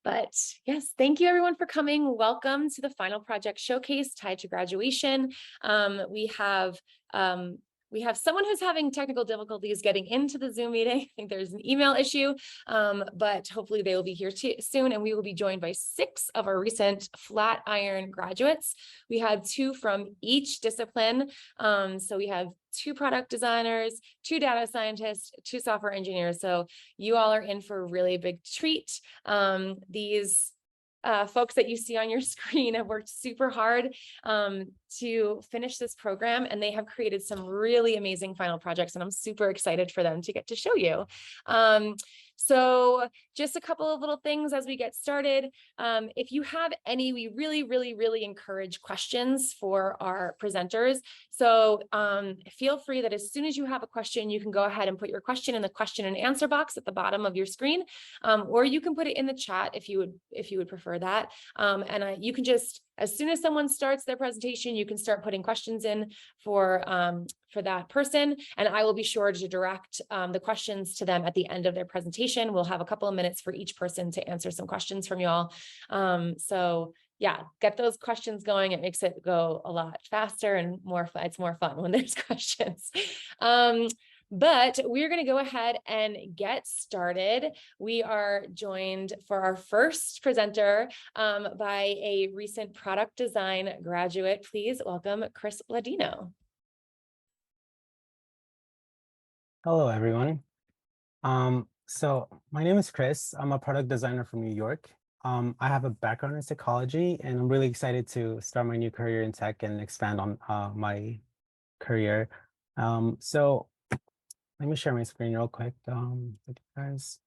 But yes, thank you everyone for coming. Welcome to the final project showcase tied to graduation. We have someone who's having technical difficulties getting into the Zoom meeting. I think there's an email issue, but hopefully they will be here soon. And we will be joined by 6 of our recent Flatiron graduates. We had 2 from each discipline. So we have 2 product designers, 2 data scientists, 2 software engineers. So you all are in for a really big treat. These folks that you see on your screen have worked super hard to finish this program, and they have created some really amazing final projects, and I'm super excited for them to get to show you. So just a couple of little things as we get started. If you have any, we really encourage questions for our presenters. So feel free that as soon as you have a question, you can go ahead and put your question in the question and answer box at the bottom of your screen, or you can put it in the chat if you would prefer that. You can just, as soon as someone starts their presentation, you can start putting questions in for that person, and I will be sure to direct the questions to them at the end of their presentation. We'll have a couple of minutes for each person to answer some questions from y'all. So yeah, get those questions going. It makes it go a lot faster and it's more fun when there's questions. But we're going to go ahead and get started. We are joined for our first presenter by a recent product design graduate. Please welcome Chris Landino. Hello, everyone. So my name is Chris. I'm a product designer from New York. I have a background in psychology, and I'm really excited to start my new career in tech and expand on my career. So let me share my screen real quick with you guys.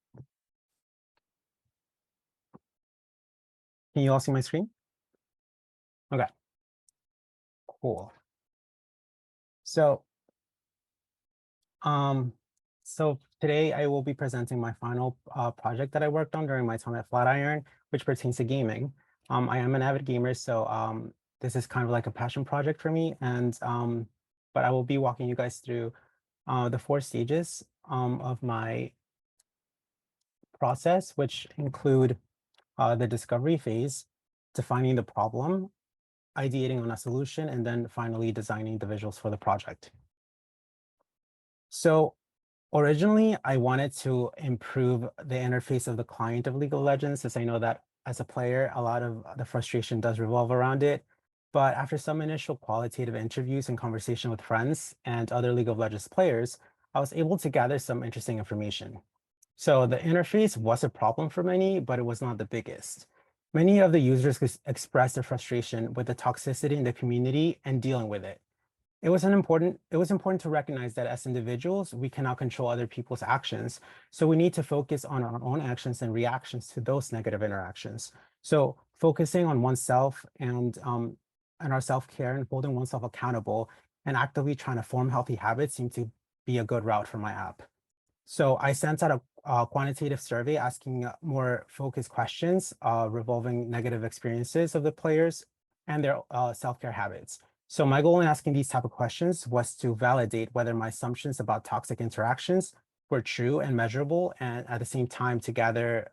Can you all see my screen? Okay, cool. So today I will be presenting my final project that I worked on during my time at Flatiron, which pertains to gaming. I am an avid gamer, so this is kind of like a passion project for me. And but I will be walking you guys through the 4 stages of my process, which include the discovery phase, defining the problem, ideating on a solution, and then finally designing the visuals for the project. So originally, I wanted to improve the interface of the client of League of Legends, since I know that as a player, a lot of the frustration does revolve around it. But after some initial qualitative interviews and conversation with friends and other League of Legends players, I was able to gather some interesting information. So the interface was a problem for many, but it was not the biggest. Many of the users expressed their frustration with the toxicity in the community and dealing with it. It was important to recognize that as individuals, we cannot control other people's actions. So we need to focus on our own actions and reactions to those negative interactions. So focusing on oneself and our self-care and holding oneself accountable and actively trying to form healthy habits seem to be a good route for my app. So I sent out a quantitative survey asking more focused questions revolving negative experiences of the players and their self-care habits. So my goal in asking these type of questions was to validate whether my assumptions about toxic interactions were true and measurable, and at the same time to gather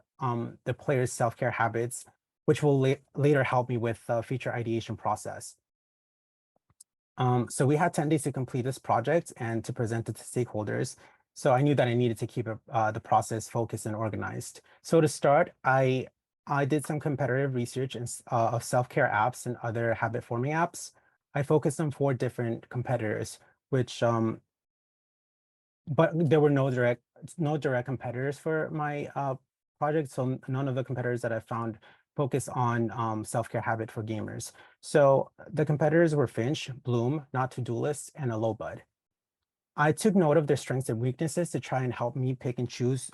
the players' self-care habits, which will later help me with the feature ideation process. So we had 10 days to complete this project and to present it to stakeholders. So I knew that I needed to keep the process focused and organized. So to start, I did some competitive research of self-care apps and other habit-forming apps. I focused on 4 different competitors, which but there were no direct competitors for my project. So none of the competitors that I found focus on self-care habit for gamers. So the competitors were Finch, Bloom, Not To-Do List, and Alobud. I took note of their strengths and weaknesses to try and help me pick and choose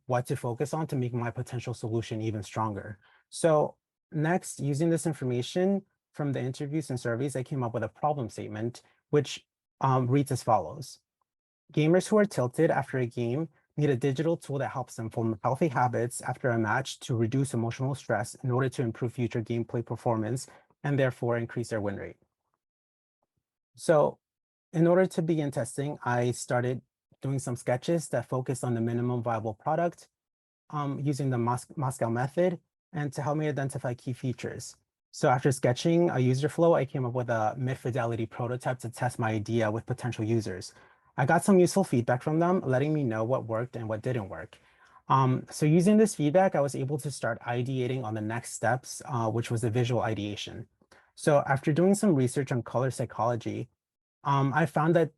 what to focus on to make my potential solution even stronger. So next, using this information from the interviews and surveys, I came up with a problem statement, which reads as follows. Gamers who are tilted after a game need a digital tool that helps them form healthy habits after a match to reduce emotional stress in order to improve future gameplay performance and therefore increase their win rate. So in order to begin testing, I started doing some sketches that focused on the minimum viable product using the Moscow method and to help me identify key features. So after sketching a user flow, I came up with a mid-fidelity prototype to test my idea with potential users. I got some useful feedback from them, letting me know what worked and what didn't work. So using this feedback, I was able to start ideating on the next steps, which was the visual ideation. So after doing some research on color psychology, I found that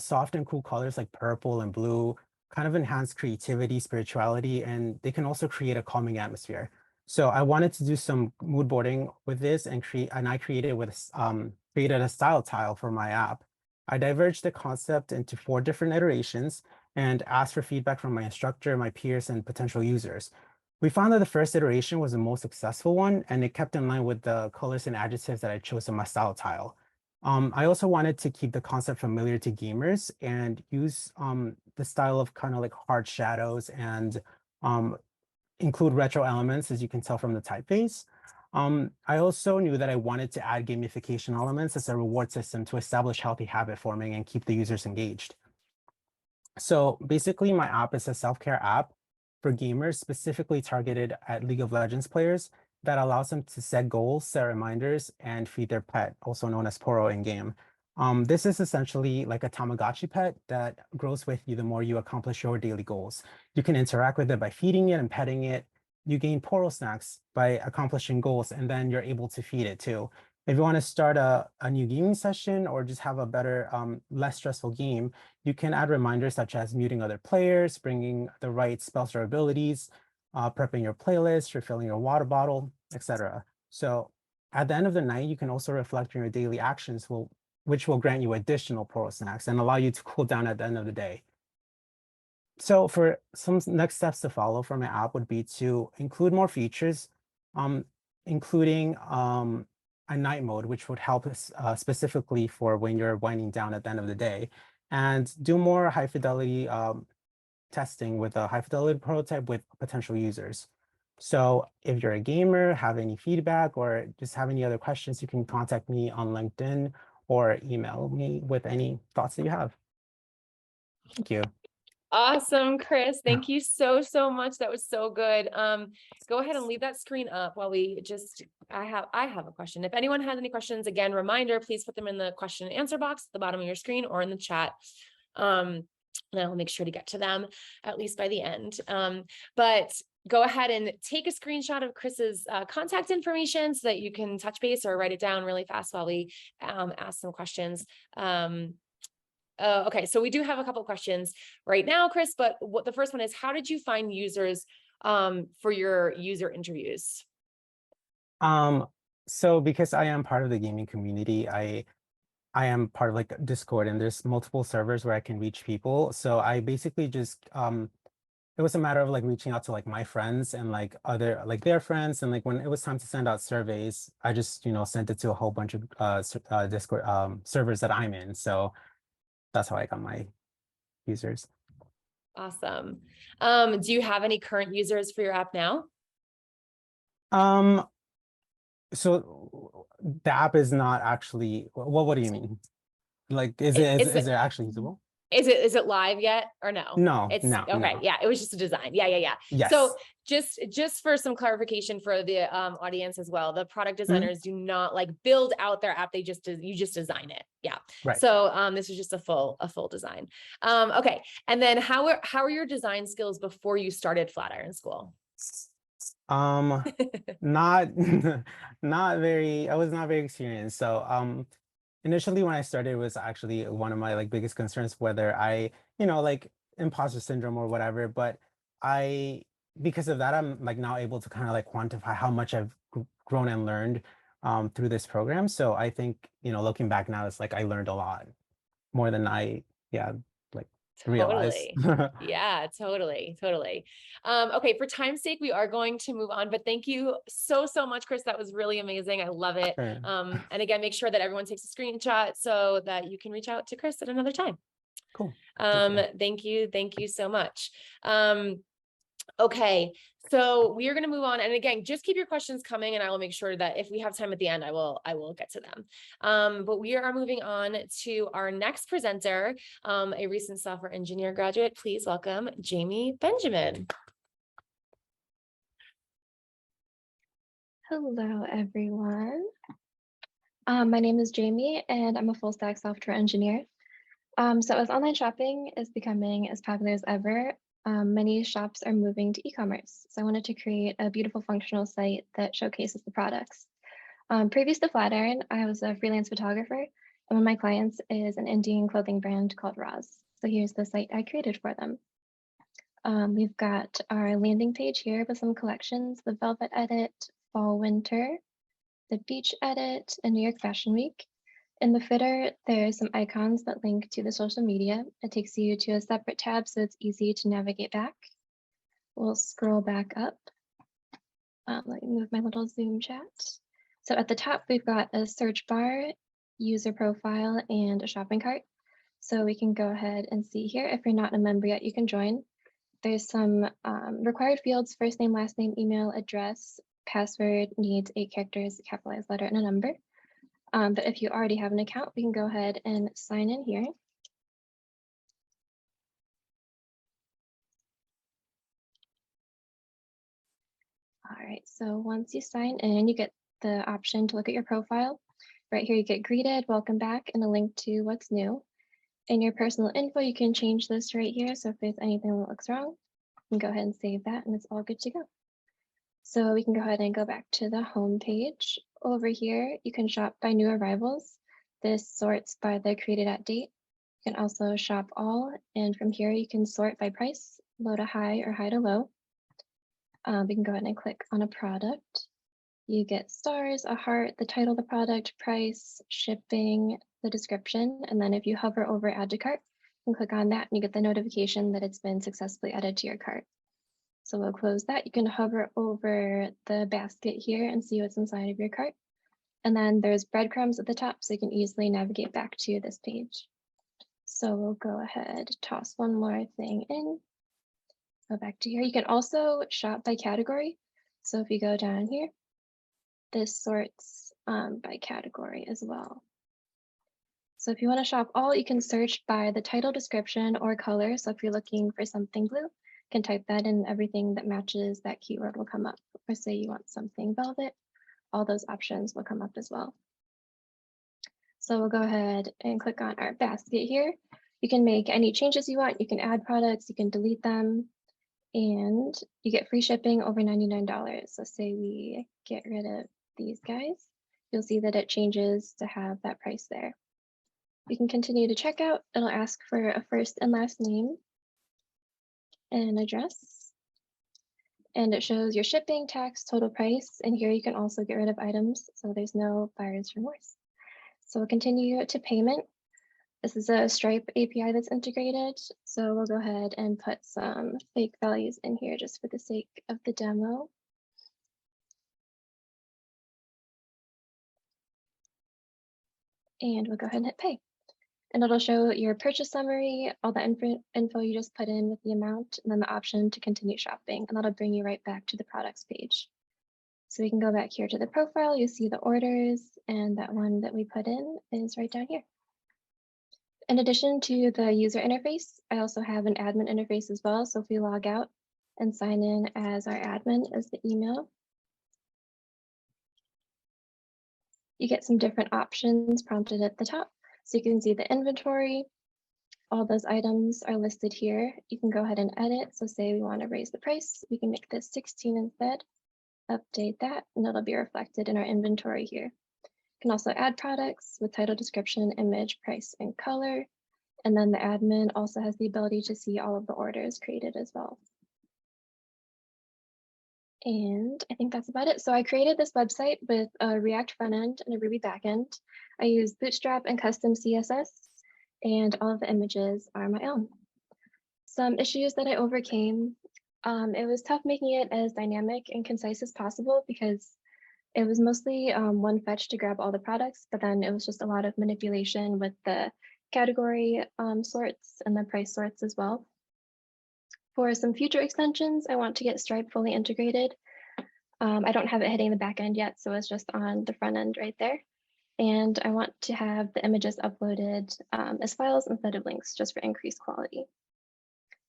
soft and cool colors like purple and blue kind of enhance creativity, spirituality, and they can also create a calming atmosphere. So I wanted to do some mood boarding with this and I created created a style tile for my app. I diverged the concept into 4 different iterations and asked for feedback from my instructor, my peers, and potential users. We found that the first iteration was the most successful one, and it kept in line with the colors and adjectives that I chose in my style tile. I also wanted to keep the concept familiar to gamers and use the style of kind of like hard shadows and um, include retro elements, as you can tell from the typeface. I also knew that I wanted to add gamification elements as a reward system to establish healthy habit forming and keep the users engaged. So basically, my app is a self-care app for gamers specifically targeted at League of Legends players that allows them to set goals, set reminders, and feed their pet, also known as Poro in game. This is essentially like a Tamagotchi pet that grows with you the more you accomplish your daily goals. You can interact with it by feeding it and petting it. You gain Poro snacks by accomplishing goals, and then you're able to feed it too. If you want to start a new gaming session or just have a better, less stressful game, you can add reminders such as muting other players, bringing the right spells or abilities, prepping your playlist, refilling your water bottle, etc. So at the end of the night, you can also reflect on your daily actions, which will grant you additional Poro snacks and allow you to cool down at the end of the day. So for some next steps to follow for my app would be to include more features, um, including a night mode, which would help us specifically for when you're winding down at the end of the day, and do more high fidelity testing with a high fidelity prototype with potential users. So if you're a gamer, have any feedback, or just have any other questions, you can contact me on LinkedIn or email me with any thoughts that you have. Thank you. Awesome, Chris. Thank you so, so much. That was so good. Go ahead and leave that screen up while I have a question. If anyone has any questions, again, reminder, please put them in the question and answer box at the bottom of your screen or in the chat. And I'll make sure to get to them at least by the end. But go ahead and take a screenshot of Chris's contact information so that you can touch base or write it down really fast while we ask some questions. Okay, so we do have a couple of questions right now, Chris, but what the first one is, how did you find users for your user interviews? So because I am part of the gaming community, I am part of like Discord, and there's multiple servers where I can reach people. So I basically just it was a matter of like reaching out to like my friends and like other like their friends, and like when it was time to send out surveys, I just sent it to a whole bunch of Discord servers that I'm in. So that's how I got my users. Awesome. Do you have any current users for your app now? Um, so the app is not actually, what do you mean? Like, is it actually usable? Is it live yet or no? No, It's no, okay. no. Yeah, it was just a design. Yeah. So Yes. just for some clarification for the audience as well, the product Mhm. designers do not like build out their app. You just design it. Yeah. Right. So this is just a full design. Okay. And then how are your design skills before you started Flatiron School? Not not very, I was not very experienced. So initially when I started, it was actually one of my like biggest concerns whether I, like imposter syndrome or whatever, but I because of that I'm like now able to kind of like quantify how much I've grown and learned through this program. So I think, looking back now, it's like I learned a lot more than I like realized. Totally. Yeah, totally. Okay, for time's sake, we are going to move on, but thank you so, so much, Chris. That was really amazing. I love it. Sure. And again, make sure that everyone takes a screenshot so that you can reach out to Chris at another time. Cool. Thank you. Thank you so much. Okay, so we are going to move on. And again, just keep your questions coming and I will make sure that if we have time at the end, I will get to them. But we are moving on to our next presenter, a recent software engineer graduate. Please welcome Jamie Benjamin. Hello, everyone. My name is Jamie, and I'm a full stack software engineer. So as online shopping is becoming as popular as ever, many shops are moving to e-commerce. So I wanted to create a beautiful functional site that showcases the products. Previous to Flatiron, I was a freelance photographer, and one of my clients is an Indian clothing brand called RAAS. So here's the site I created for them. We've got our landing page here with some collections, the Velvet Edit, Fall Winter, the Beach Edit, and New York Fashion Week. In the footer, there's some icons that link to the social media. It takes you to a separate tab so it's easy to navigate back. We'll scroll back up. Let me move my little Zoom chat. So at the top, we've got a search bar, user profile, and a shopping cart. So we can go ahead and see here. If you're not a member yet, you can join. There's some required fields: first name, last name, email, address. Password needs 8 characters, a capitalized letter, and a number. But if you already have an account, we can go ahead and sign in here. All right, so once you sign in, you get the option to look at your profile. Right here, you get greeted, welcome back, and a link to what's new. In your personal info, you can change this right here. So if there's anything that looks wrong, you can go ahead and save that, and it's all good to go. So we can go ahead and go back to the home page. Over here, you can shop by new arrivals. This sorts by the created at date. You can also shop all, and from here you can sort by price, low to high or high to low. We can go ahead and click on a product. You get stars, a heart, the title of the product, price, shipping, the description, and then if you hover over add to cart, you can click on that and you get the notification that it's been successfully added to your cart. So we'll close that. You can hover over the basket here and see what's inside of your cart. And then there's breadcrumbs at the top, so you can easily navigate back to this page. So we'll go ahead, toss one more thing in, go back to here. You can also shop by category. So if you go down here, this sorts by category as well. So if you want to shop all, you can search by the title, description, or color. So if you're looking for something blue, you can type that in, everything that matches that keyword will come up. Or say you want something velvet, all those options will come up as well. So we'll go ahead and click on our basket here. You can make any changes you want. You can add products, you can delete them, and you get free shipping over $99. So say we get rid of these guys, you'll see that it changes to have that price there. We can continue to checkout. It'll ask for a first and last name and address. And it shows your shipping, tax, total price. And here you can also get rid of items, so there's no buyer's remorse. So we'll continue to payment. This is a Stripe API that's integrated. So we'll go ahead and put some fake values in here just for the sake of the demo. And we'll go ahead and hit pay. And it'll show your purchase summary, all the info you just put in with the amount, and then the option to continue shopping. And that'll bring you right back to the products page. So we can go back here to the profile. You see the orders, and that one that we put in is right down here. In addition to the user interface, I also have an admin interface as well. So if we log out and sign in as our admin as the email, you get some different options prompted at the top. So you can see the inventory, all those items are listed here. You can go ahead and edit. So say we want to raise the price, we can make this 16 instead, update that, and it'll be reflected in our inventory here. You can also add products with title, description, image, price, and color. And then the admin also has the ability to see all of the orders created as well. And I think that's about it. So I created this website with a React front end and a Ruby backend. I use Bootstrap and custom CSS, and all of the images are my own. Some issues that I overcame. It was tough making it as dynamic and concise as possible because it was mostly one fetch to grab all the products, but then it was just a lot of manipulation with the category sorts and the price sorts as well. For some future extensions, I want to get Stripe fully integrated. I don't have it hitting the back end yet, so it's just on the front end right there. And I want to have the images uploaded as files instead of links, just for increased quality.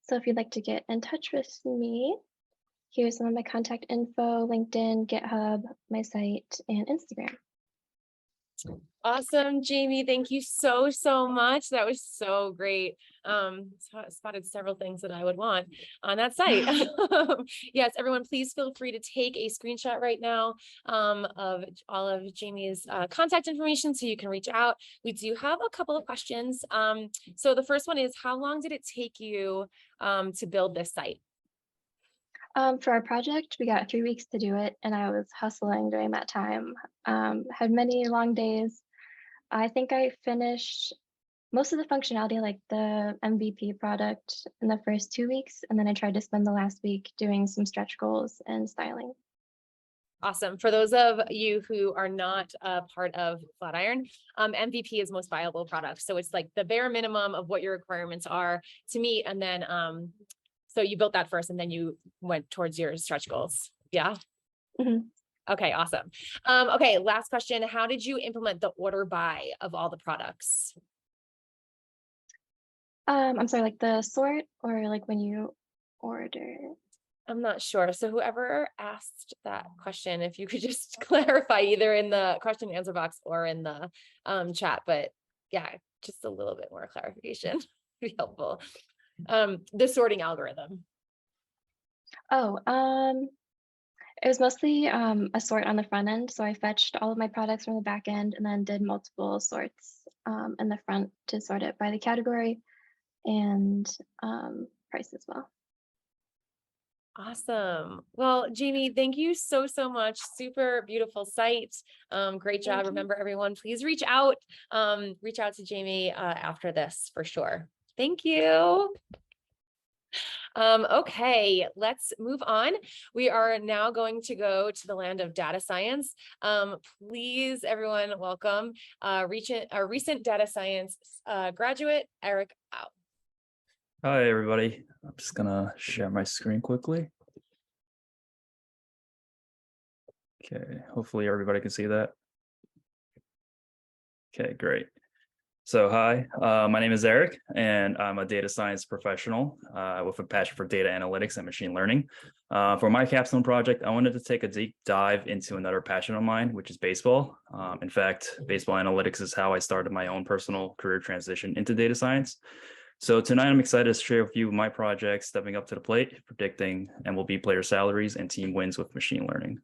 So if you'd like to get in touch with me, Here's some of my contact info: LinkedIn, GitHub, my site, and Instagram. Awesome, Jamie. Thank you so, so much. That was so great. Spotted several things that I would want on that site. Yes, everyone, please feel free to take a screenshot right now of all of Jamie's contact information so you can reach out. We do have a couple of questions. So the first one is, how long did it take you to build this site? For our project, we got 3 weeks to do it, and I was hustling during that time. Had many long days. I think I finished most of the functionality, like the MVP product, in the first 2 weeks, and then I tried to spend the last week doing some stretch goals and styling. Awesome. For those of you who are not a part of Flatiron, MVP is most viable product. So it's like the bare minimum of what your requirements are to meet. And then, so you built that first and then you went towards your stretch goals. Yeah. Mhm. Okay, awesome. Okay, last question. How did you implement the order by of all the products? I'm sorry, like the sort, or like when you order? I'm not sure. So whoever asked that question, if you could just clarify either in the question and answer box or in the chat, but yeah, just a little bit more clarification would be helpful. The sorting algorithm. Oh, it was mostly a sort on the front end. So I fetched all of my products from the back end and then did multiple sorts in the front to sort it by the category and price as well. Awesome. Well, Jamie, thank you so, so much. Super beautiful site. Great job. Thank you. Remember, everyone, please reach out to Jamie after this for sure. Thank you. Okay, let's move on. We are now going to go to the land of data science. Please, everyone, welcome a recent data science graduate, Eric Au. Hi, everybody. I'm just gonna share my screen quickly. Okay, hopefully everybody can see that. Okay, great. So hi, my name is Eric, and I'm a data science professional with a passion for data analytics and machine learning. For my capstone project, I wanted to take a deep dive into another passion of mine, which is baseball. In fact, baseball analytics is how I started my own personal career transition into data science. So tonight I'm excited to share with you my project, Stepping Up to the Plate, predicting MLB player salaries and team wins with machine learning.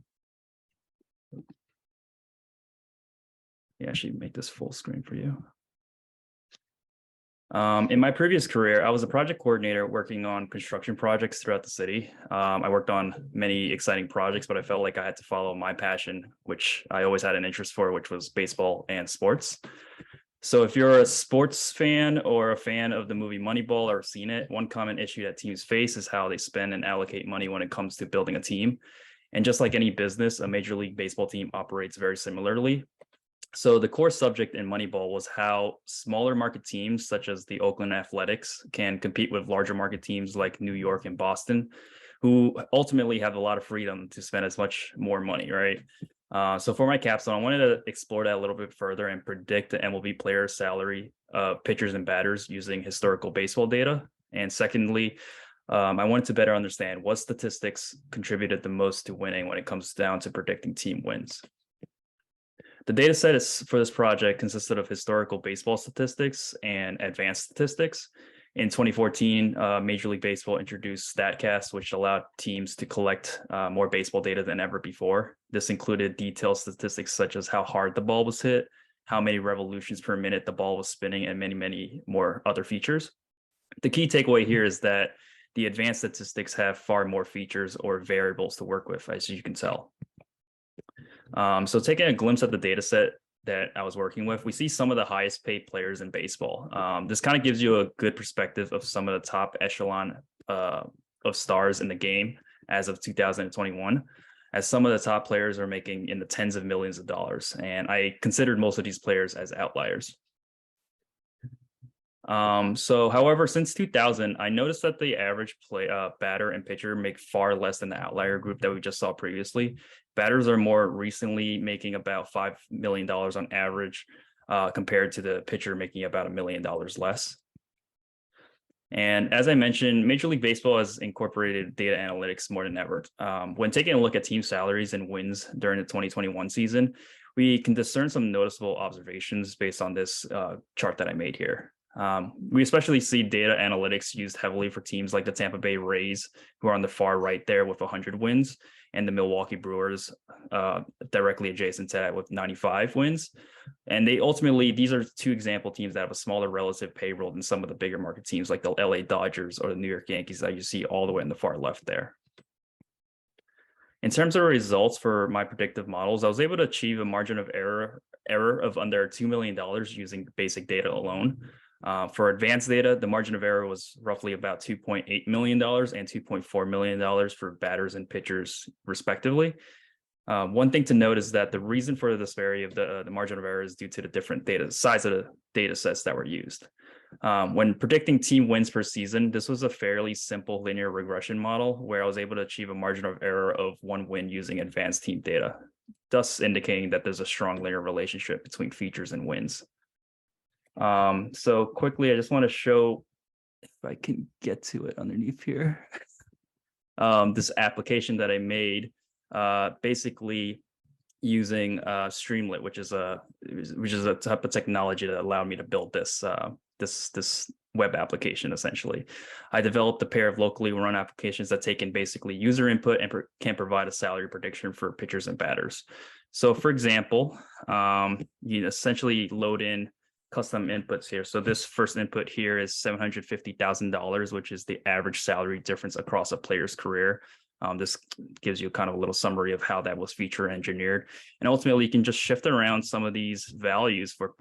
Yeah, I should make this full screen for you. In my previous career, I was a project coordinator working on construction projects throughout the city. I worked on many exciting projects, but I felt like I had to follow my passion, which I always had an interest for, which was baseball and sports. So if you're a sports fan or a fan of the movie Moneyball or seen it, one common issue that teams face is how they spend and allocate money when it comes to building a team. And just like any business, a Major League Baseball team operates very similarly. So the core subject in Moneyball was how smaller market teams, such as the Oakland Athletics, can compete with larger market teams like New York and Boston, who ultimately have a lot of freedom to spend as much more money, right? So for my capstone, I wanted to explore that a little bit further and predict the MLB player salary, pitchers and batters using historical baseball data. And secondly, I wanted to better understand what statistics contributed the most to winning when it comes down to predicting team wins. The data set for this project consisted of historical baseball statistics and advanced statistics. In 2014, Major League Baseball introduced StatCast, which allowed teams to collect more baseball data than ever before. This included detailed statistics such as how hard the ball was hit, how many revolutions per minute the ball was spinning, and many, many more other features. The key takeaway here is that the advanced statistics have far more features or variables to work with, as you can tell. So taking a glimpse at the data set that I was working with, we see some of the highest paid players in baseball. This kind of gives you a good perspective of some of the top echelon of stars in the game as of 2021, as some of the top players are making in the tens of millions of dollars. And I considered most of these players as outliers. However, since 2000, I noticed that the average batter and pitcher make far less than the outlier group that we just saw previously. Batters are more recently making about $5 million on average, compared to the pitcher making about $1 million less. And as I mentioned, Major League Baseball has incorporated data analytics more than ever. When taking a look at team salaries and wins during the 2021 season, we can discern some noticeable observations based on this chart that I made here. We especially see data analytics used heavily for teams like the Tampa Bay Rays, who are on the far right there with 100 wins, and the Milwaukee Brewers directly adjacent to that with 95 wins. And these are two example teams that have a smaller relative payroll than some of the bigger market teams like the LA Dodgers or the New York Yankees that you see all the way in the far left there. In terms of results for my predictive models, I was able to achieve a margin of error of under $2 million using basic data alone. For advanced data, the margin of error was roughly about $2.8 million and $2.4 million for batters and pitchers, respectively. One thing to note is that the reason for the disparity of the margin of error is due to the different size of the data sets that were used. When predicting team wins per season, this was a fairly simple linear regression model where I was able to achieve a margin of error of 1 win using advanced team data, thus indicating that there's a strong linear relationship between features and wins. So quickly, I just want to show, if I can get to it underneath here, this application that I made, basically using Streamlit, which is a type of technology that allowed me to build this web application. Essentially, I developed a pair of locally run applications that take in basically user input and can provide a salary prediction for pitchers and batters. So, for example, you essentially load in custom inputs here. So this first input here is $750,000, which is the average salary difference across a player's career. This gives you kind of a little summary of how that was feature engineered. And ultimately, you can just shift around some of these values for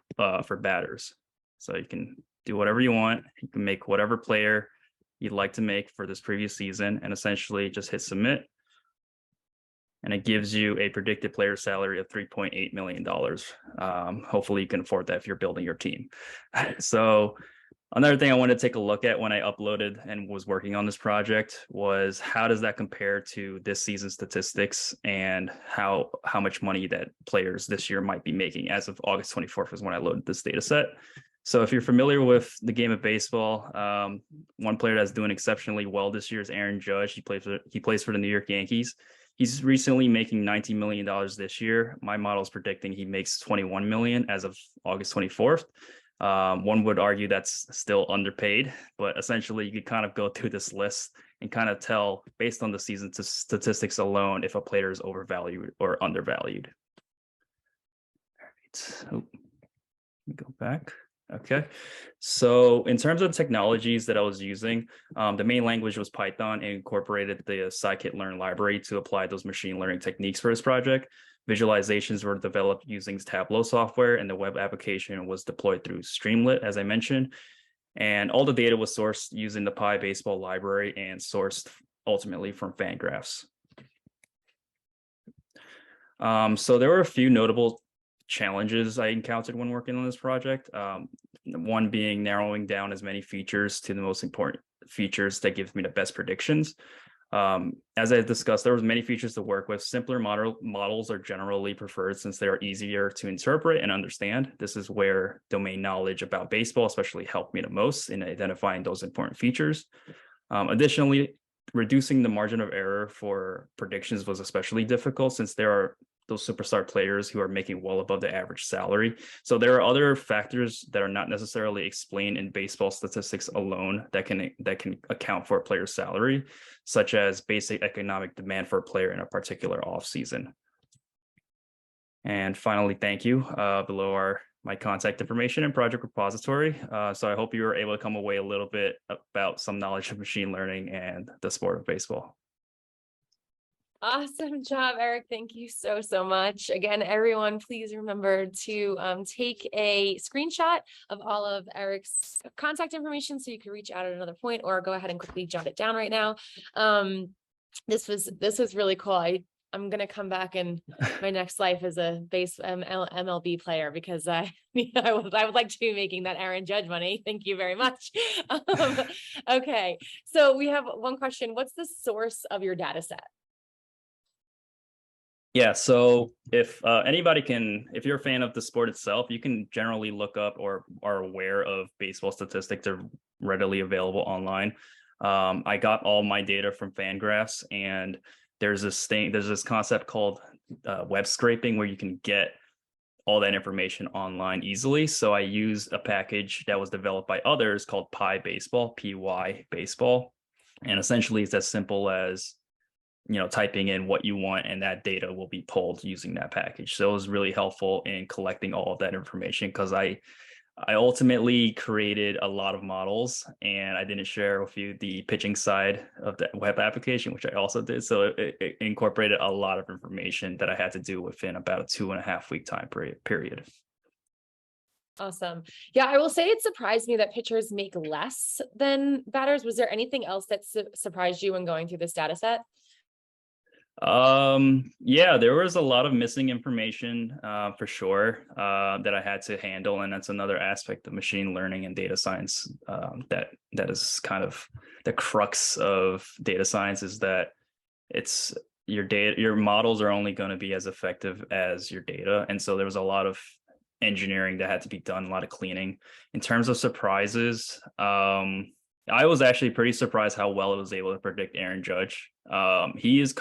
batters. So you can do whatever you want. You can make whatever player you'd like to make for this previous season and essentially just hit submit. And it gives you a predicted player salary of $3.8 million. Hopefully you can afford that if you're building your team. So another thing I wanted to take a look at when I uploaded and was working on this project was how does that compare to this season's statistics and how much money that players this year might be making as of August 24th is when I loaded this data set. So if you're familiar with the game of baseball, one player that's doing exceptionally well this year is Aaron Judge. He plays for the New York Yankees. He's recently making $19 million this year. My model is predicting he makes $21 million as of August 24th. One would argue that's still underpaid, but essentially you could kind of go through this list and kind of tell based on the season statistics alone if a player is overvalued or undervalued. All right. Oh, let me go back. Okay, so in terms of technologies that I was using, the main language was Python and incorporated the scikit-learn library to apply those machine learning techniques for this project. Visualizations were developed using Tableau software, and the web application was deployed through Streamlit, as I mentioned. And all the data was sourced using the PyBaseball library and sourced ultimately from Fangraphs. So there were a few notable challenges I encountered when working on this project. One being narrowing down as many features to the most important features that gives me the best predictions. As I discussed, there was many features to work with. Simpler models are generally preferred since they are easier to interpret and understand. This is where domain knowledge about baseball especially helped me the most in identifying those important features. Additionally, reducing the margin of error for predictions was especially difficult since there are those superstar players who are making well above the average salary. So there are other factors that are not necessarily explained in baseball statistics alone that can account for a player's salary, such as basic economic demand for a player in a particular offseason. And finally, thank you. Below are my contact information and project repository. So I hope you were able to come away a little bit about some knowledge of machine learning and the sport of baseball. Awesome job, Eric. Thank you so, so much. Again, everyone, please remember to take a screenshot of all of Eric's contact information so you can reach out at another point, or go ahead and quickly jot it down right now. This was really cool. I'm going to come back in my next life as a MLB player because I would like to be making that Aaron Judge money. Thank you very much. Okay, so we have one question. What's the source of your data set? Yeah, so if if you're a fan of the sport itself, you can generally look up or are aware of baseball statistics or readily available online. I got all my data from Fangraphs, and there's this concept called web scraping where you can get all that information online easily. So I used a package that was developed by others called Pi Baseball, PY Baseball. And essentially it's as simple as, typing in what you want, and that data will be pulled using that package. So it was really helpful in collecting all of that information, because I ultimately created a lot of models, and I didn't share with you the pitching side of the web application, which I also did. So it incorporated a lot of information that I had to do within about a 2.5 week time period. Awesome. Yeah, I will say it surprised me that pitchers make less than batters. Was there anything else that surprised you when going through this data set? Yeah, there was a lot of missing information for sure that I had to handle, and that's another aspect of machine learning and data science that is kind of the crux of data science, is that it's your models are only going to be as effective as your data. And so there was a lot of engineering that had to be done, a lot of cleaning. In terms of surprises, I was actually pretty surprised how well it was able to predict Aaron Judge. He is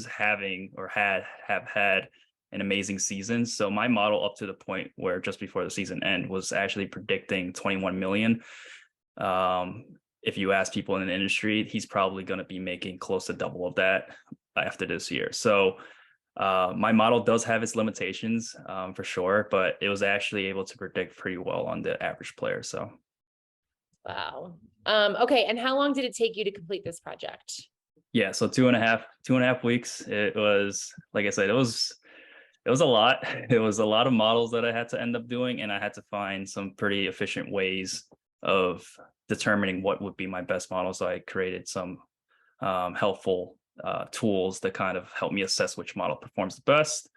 having or have had an amazing season. So my model, up to the point where just before the season end, was actually predicting 21 million. If you ask people in the industry, he's probably going to be making close to double of that after this year. So my model does have its limitations for sure, but it was actually able to predict pretty well on the average player. So. Wow. Okay. And how long did it take you to complete this project? Yeah. So 2.5 weeks. It was, like I said, it was a lot. It was a lot of models that I had to end up doing, and I had to find some pretty efficient ways of determining what would be my best model. So I created some helpful tools that kind of help me assess which model performs the best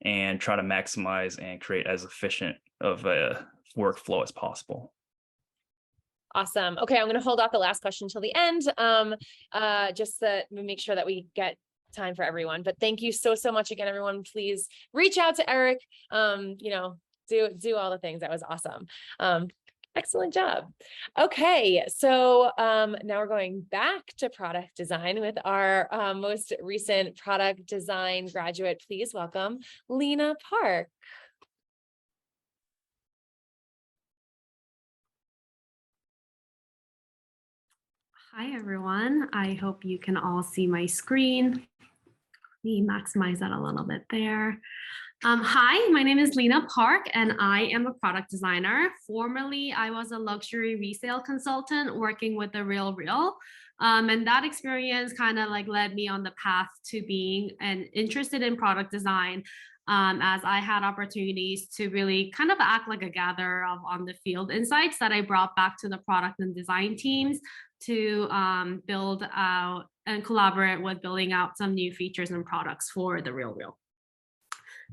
and try to maximize and create as efficient of a workflow as possible. Awesome. Okay, I'm going to hold off the last question till the end, just to make sure that we get time for everyone. But thank you so much again, everyone. Please reach out to Eric. Do all the things. That was awesome. Excellent job. Okay, so now we're going back to product design with our most recent product design graduate. Please welcome Lena Park. Hi, everyone. I hope you can all see my screen. Let me maximize that a little bit there. Hi, my name is Lena Park, and I am a product designer. Formerly, I was a luxury resale consultant working with The RealReal. And that experience kind of led me on the path to being interested in product design, as I had opportunities to really kind of act like a gatherer of on the field insights that I brought back to the product and design teams to build out and collaborate with building out some new features and products for The RealReal.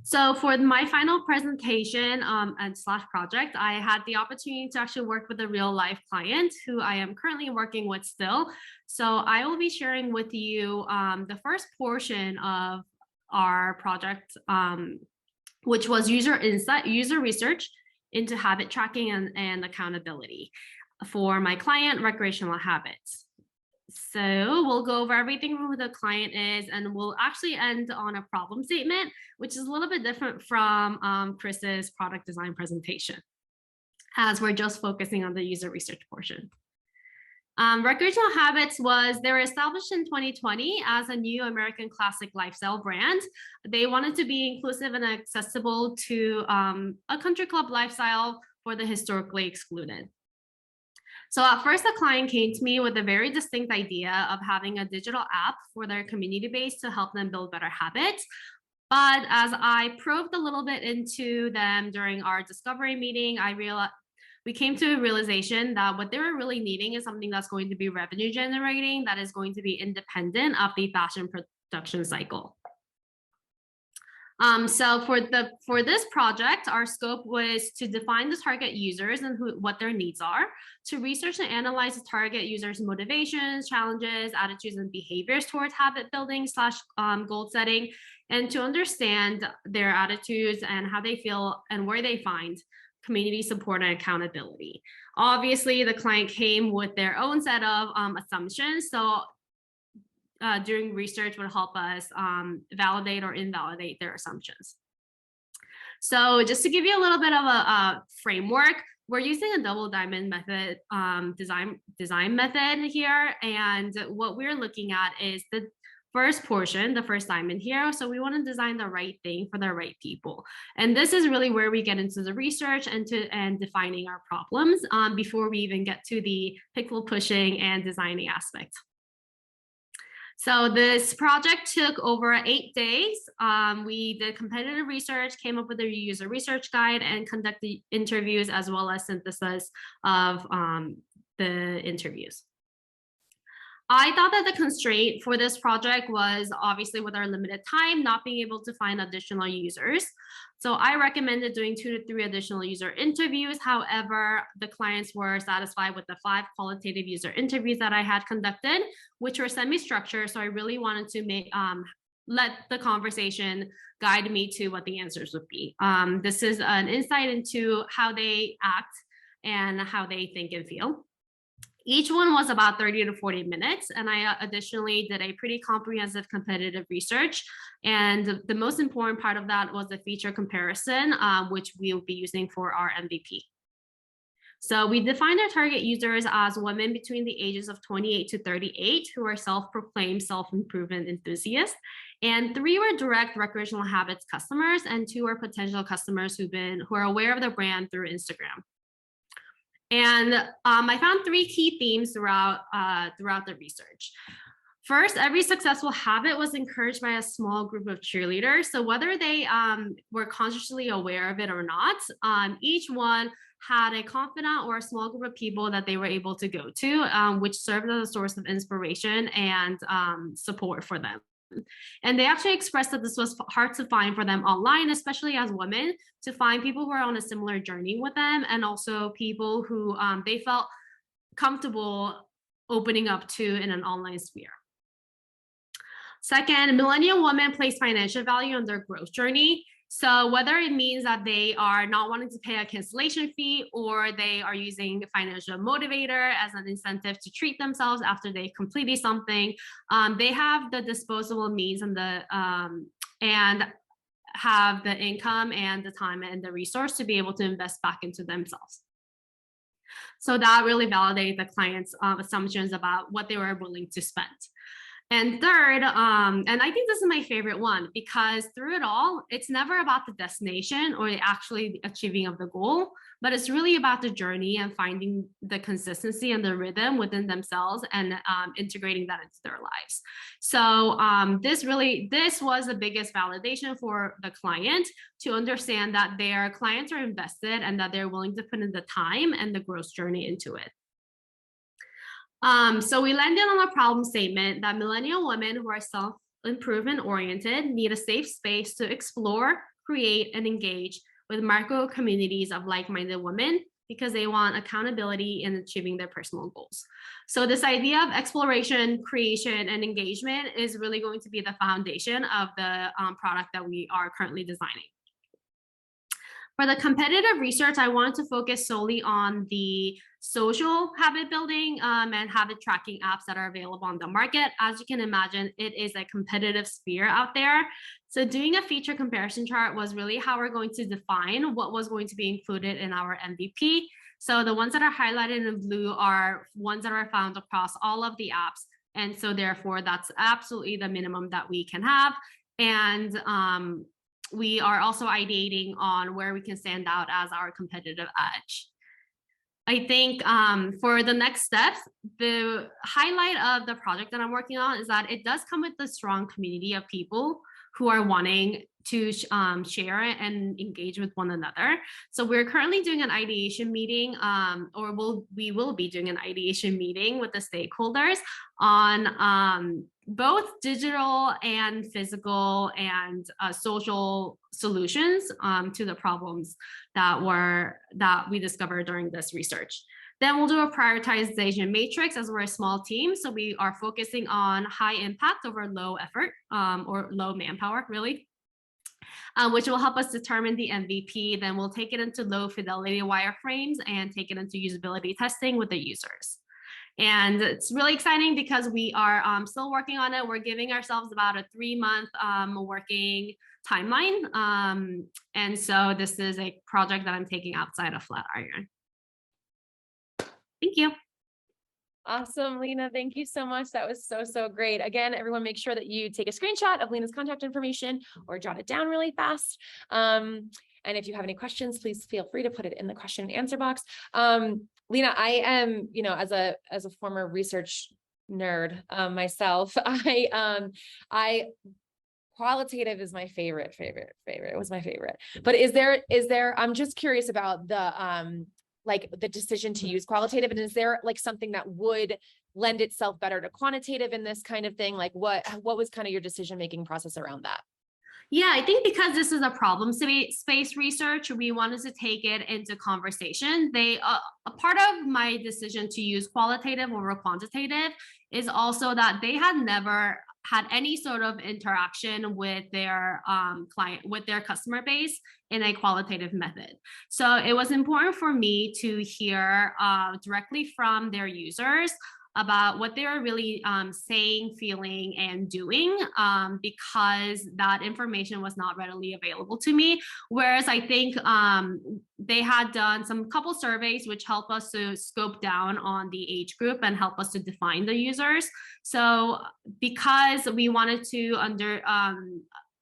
So for my final presentation and / project, I had the opportunity to actually work with a real life client who I am currently working with still. So I will be sharing with you the first portion of our project, which was user research into habit tracking and accountability for my client, Recreational Habits. So we'll go over everything who the client is, and we'll actually end on a problem statement, which is a little bit different from Chris's product design presentation, as we're just focusing on the user research portion. Recreational Habits they were established in 2020 as a new American classic lifestyle brand. They wanted to be inclusive and accessible to a country club lifestyle for the historically excluded. So at first, the client came to me with a very distinct idea of having a digital app for their community base to help them build better habits. But as I probed a little bit into them during our discovery meeting, we came to a realization that what they were really needing is something that's going to be revenue generating, that is going to be independent of the fashion production cycle. So for this project, our scope was to define the target users and what their needs are, to research and analyze the target users' motivations, challenges, attitudes, and behaviors towards habit building / goal setting, and to understand their attitudes and how they feel and where they find community support and accountability. Obviously, the client came with their own set of assumptions. So doing research would help us validate or invalidate their assumptions. So just to give you a little bit of a framework, we're using a double diamond method design method here. And what we're looking at is the first portion, the first diamond here. So we want to design the right thing for the right people. And this is really where we get into the research and defining our problems before we even get to the pixel pushing and designing aspect. So this project took over 8 days. We did competitive research, came up with a user research guide, and conducted interviews as well as synthesis of the interviews. I thought that the constraint for this project was obviously with our limited time, not being able to find additional users. So I recommended doing 2 to 3 additional user interviews. However, the clients were satisfied with the 5 qualitative user interviews that I had conducted, which were semi-structured. So I really wanted to let the conversation guide me to what the answers would be. This is an insight into how they act and how they think and feel. Each one was about 30 to 40 minutes. And I additionally did a pretty comprehensive competitive research. And the most important part of that was the feature comparison, which we'll be using for our MVP. So we defined our target users as women between the ages of 28 to 38 who are self-proclaimed self-improvement enthusiasts. And 3 were direct recreational habits customers, and 2 are potential customers who are aware of the brand through Instagram. And I found 3 key themes throughout the research. First, every successful habit was encouraged by a small group of cheerleaders. So whether they were consciously aware of it or not, each one had a confidant or a small group of people that they were able to go to, which served as a source of inspiration and support for them. And they actually expressed that this was hard to find for them online, especially as women, to find people who are on a similar journey with them, and also people who they felt comfortable opening up to in an online sphere. Second, millennial women place financial value on their growth journey. So whether it means that they are not wanting to pay a cancellation fee, or they are using financial motivator as an incentive to treat themselves after they completed something, they have the disposable means and have the income and the time and the resource to be able to invest back into themselves. So that really validated the client's assumptions about what they were willing to spend. And third, and I think this is my favorite one, because through it all, it's never about the destination or actually achieving of the goal, but it's really about the journey and finding the consistency and the rhythm within themselves and integrating that into their lives. So this was the biggest validation for the client to understand that their clients are invested and that they're willing to put in the time and the growth journey into it. So we landed on a problem statement that millennial women who are self-improvement oriented need a safe space to explore, create, and engage with micro communities of like-minded women because they want accountability in achieving their personal goals. So this idea of exploration, creation, and engagement is really going to be the foundation of the product that we are currently designing. For the competitive research, I wanted to focus solely on the social habit building and habit tracking apps that are available on the market. As you can imagine, it is a competitive sphere out there. So doing a feature comparison chart was really how we're going to define what was going to be included in our MVP. So the ones that are highlighted in blue are ones that are found across all of the apps. And so therefore, that's absolutely the minimum that we can have. And we are also ideating on where we can stand out as our competitive edge. I think for the next steps, the highlight of the project that I'm working on is that it does come with a strong community of people who are wanting to share and engage with one another. So we're currently doing an ideation meeting, we will be doing an ideation meeting with the stakeholders on both digital and physical and social solutions to the problems that we discovered during this research. Then we'll do a prioritization matrix as we're a small team. So we are focusing on high impact over low effort or low manpower, really. which will help us determine the MVP. Then we'll take it into low fidelity wireframes and take it into usability testing with the users. And it's really exciting because we are still working on it. We're giving ourselves about a 3-month working timeline. And so this is a project that I'm taking outside of Flatiron. Thank you. Awesome, Lena. Thank you so much. That was so great. Again, everyone make sure that you take a screenshot of Lena's contact information or jot it down really fast. And if you have any questions, please feel free to put it in the question and answer box. Lena, I am, as a former research nerd myself, I qualitative is my favorite. It was my favorite. But is there, I'm just curious about the like the decision to use qualitative, and is there like something that would lend itself better to quantitative in this kind of thing? Like what was kind of your decision-making process around that? Yeah, I think because this is a problem space research, we wanted to take it into conversation. A part of my decision to use qualitative over quantitative is also that they had never had any sort of interaction with their client, with their customer base in a qualitative method. So it was important for me to hear directly from their users about what they are really saying, feeling, and doing, because that information was not readily available to me. Whereas I think they had done couple surveys which help us to scope down on the age group and help us to define the users. So because we wanted to